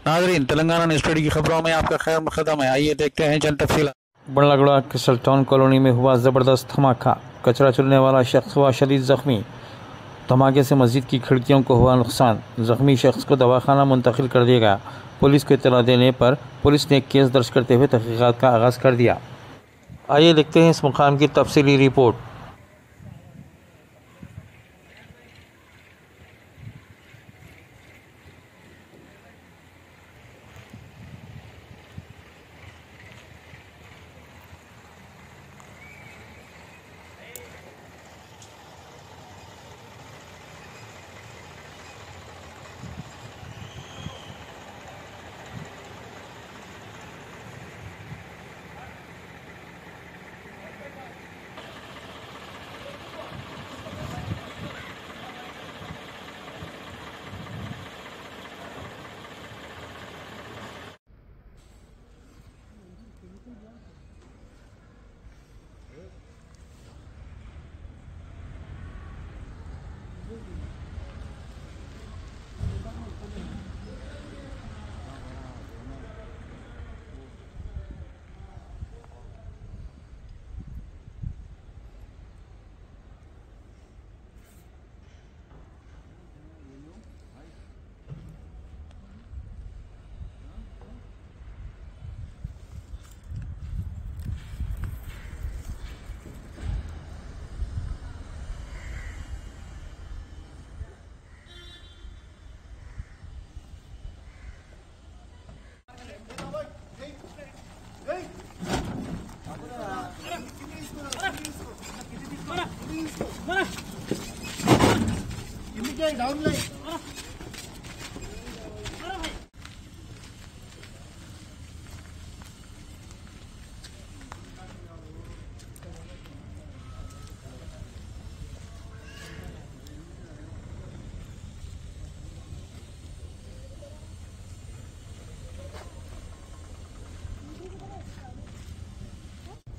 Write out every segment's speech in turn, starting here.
नाजरीन, Telangana news today की खबरों में आपका खैर मकदम है। आइए देखते हैं चंद तफसीलात। बड़लागड़ा क्रिस्टल टाउन कॉलोनी में हुआ ज़बरदस्त धमाका, कचरा चुनने वाला शख्स हुआ शदीद ज़ख्मी। धमाके से मस्जिद की खिड़कियों को हुआ नुकसान। ज़ख्मी शख्स को दवाखाना मुंतकिल कर दिया गया। पुलिस को इत्तला देने पर पुलिस ने केस दर्ज करते हुए तहकीकात का आगाज़ कर दिया। आइए देखते हैं इस मुकाम की तफसीली रिपोर्ट।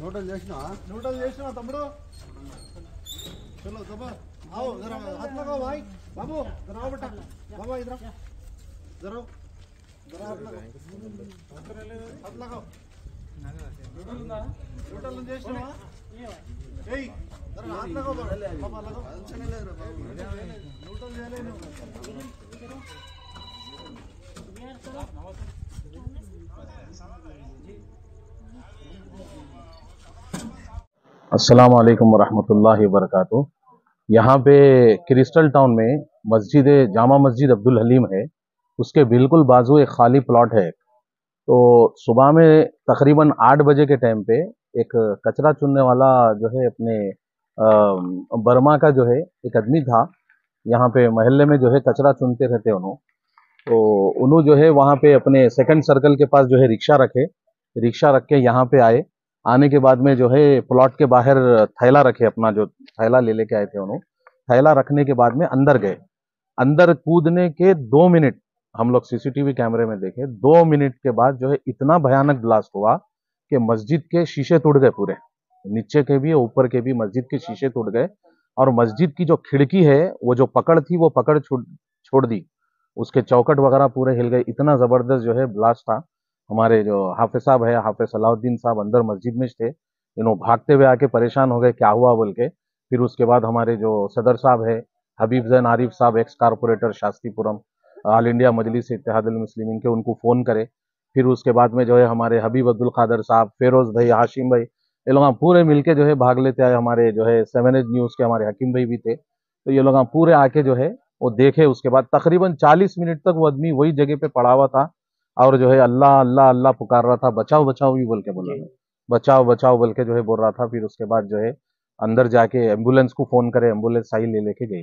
नोटल చేసినా తమ్ముడు चलो दबा आओ जरा हाथ लगाओ भाई बाबू जरा आओ बेटा बाबा इधर जरा जरा हाथ लगाओ हाथ लगाओ नोटल చేసినా ఏయ్ जरा हाथ लगाओ बाबा लगाओ नोटल చేయలేను अस्सलाम वालेकुम वरहमतुल्लाहि वबरकातुहू। यहाँ पे क्रिस्टल टाउन में मस्जिद जामा मस्जिद अब्दुल हलीम है, उसके बिल्कुल बाजू एक खाली प्लॉट है। तो सुबह में तकरीबन 8 बजे के टाइम पे एक कचरा चुनने वाला जो है अपने बर्मा का जो है एक आदमी था, यहाँ पे मोहल्ले में जो है कचरा चुनते रहते उन्होंने। तो उन्होंने जो है वहाँ पे अपने सेकंड सर्कल के पास जो है रिक्शा रख के यहाँ पे आए। आने के बाद में जो है प्लॉट के बाहर थैला रखे, अपना जो थैला ले लेके आए थे उन्होंने, थैला रखने के बाद में अंदर गए। अंदर कूदने के 2 मिनट हम लोग सीसीटीवी कैमरे में देखे, 2 मिनट के बाद जो है इतना भयानक ब्लास्ट हुआ कि मस्जिद के शीशे टूट गए, पूरे नीचे के भी ऊपर के भी मस्जिद के शीशे टूट गए। और मस्जिद की जो खिड़की है वो जो पकड़ थी वो पकड़ छोड़ दी, उसके चौकट वगैरह पूरे हिल गए। इतना जबरदस्त जो है ब्लास्ट था। हमारे जो हाफिज साहब है, हाफिज सलाउद्दीन साहब अंदर मस्जिद में थे, इन्हों भागते हुए आके परेशान हो गए क्या हुआ बोल के। फिर उसके बाद हमारे जो सदर साहब है हबीब Zain Arif sahab, ex corporator Shastripuram, All India Majlis Ittehadul Muslimeen के, उनको फ़ोन करे। फिर उसके बाद में जो है हमारे हबीब अब्दुल कादर साहब, फेरोज भाई, हाशिम भाई, ये लोग पूरे मिलके जो है भाग लेते आए। हमारे जो है 7 एज न्यूज़ के हमारे हकीम भाई भी थे। तो ये लोग पूरे आके जो है वो देखे। उसके बाद तकरीबन 40 मिनट तक वो आदमी वही जगह पे पड़ा हुआ था और जो है अल्लाह अल्लाह अल्लाह पुकार रहा था, बचाओ बचाओ भी बोल के बोल रहा था, बचाओ बचाओ बोल के जो है बोल रहा था। फिर उसके बाद जो है अंदर जाके एम्बुलेंस को फोन करे, एम्बुलेंस आई ले लेके गई।